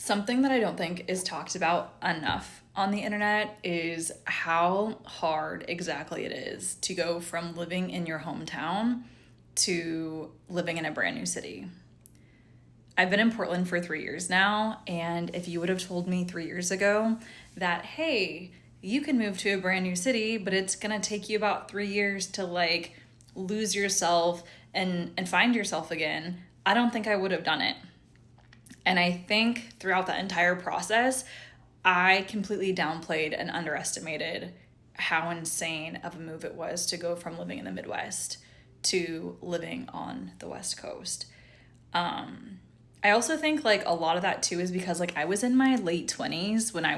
Something that I don't think is talked about enough on the internet is how hard exactly it is to go from living in your hometown to living in a brand new city. I've been in Portland for 3 years now, and if you would have told me 3 years ago that, hey, you can move to a brand new city, but it's gonna take you about 3 years to like lose yourself and find yourself again, I don't think I would have done it. And I think throughout the entire process, I completely downplayed and underestimated how insane of a move it was to go from living in the Midwest to living on the West Coast. I also think like a lot of that too is because like I was in my late 20s when I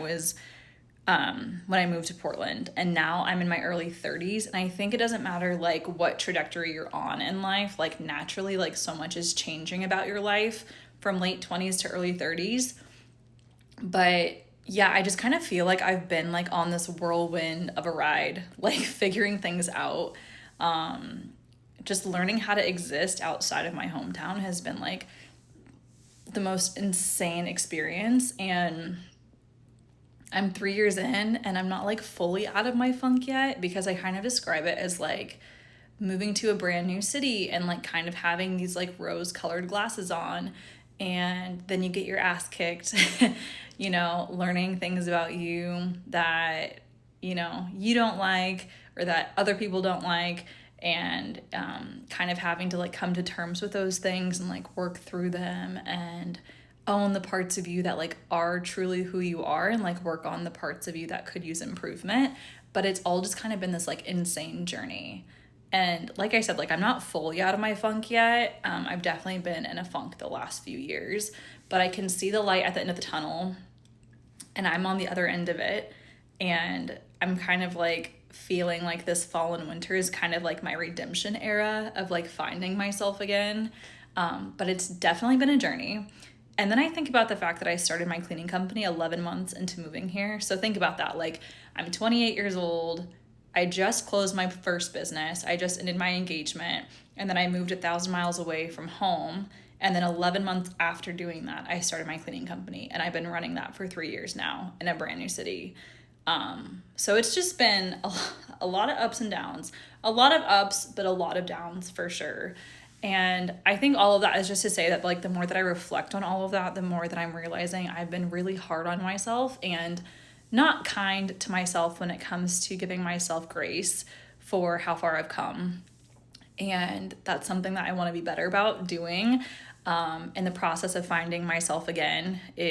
moved to Portland, and now I'm in my early 30s, and I think it doesn't matter like what trajectory you're on in life, like naturally like so much is changing about your life from late 20s to early 30s. But yeah, I just kind of feel like I've been like on this whirlwind of a ride, like figuring things out. Just learning how to exist outside of my hometown has been like the most insane experience. And I'm 3 years in and I'm not like fully out of my funk yet, because I kind of describe it as like moving to a brand new city and like kind of having these like rose colored glasses on, and then you get your ass kicked, learning things about you that, you don't like or that other people don't like, and kind of having to like come to terms with those things and like work through them and own the parts of you that like are truly who you are, and like work on the parts of you that could use improvement. But it's all just kind of been this like insane journey. And like I said, like I'm not fully out of my funk yet. I've definitely been in a funk the last few years, but I can see the light at the end of the tunnel, and I'm on the other end of it. And I'm kind of like feeling like this fall and winter is kind of like my redemption era of like finding myself again. But it's definitely been a journey. And then I think about the fact that I started my cleaning company 11 months into moving here. So think about that. Like, I'm 28 years old. I just closed my first business. I just ended my engagement. And then I moved 1,000 miles away from home. And then 11 months after doing that, I started my cleaning company. And I've been running that for 3 years now in a brand new city. So it's just been a lot of ups and downs. A lot of ups, but a lot of downs for sure. And I think all of that is just to say that like the more that I reflect on all of that, the more that I'm realizing I've been really hard on myself and not kind to myself when it comes to giving myself grace for how far I've come. And that's something that I want to be better about doing in the process of finding myself again.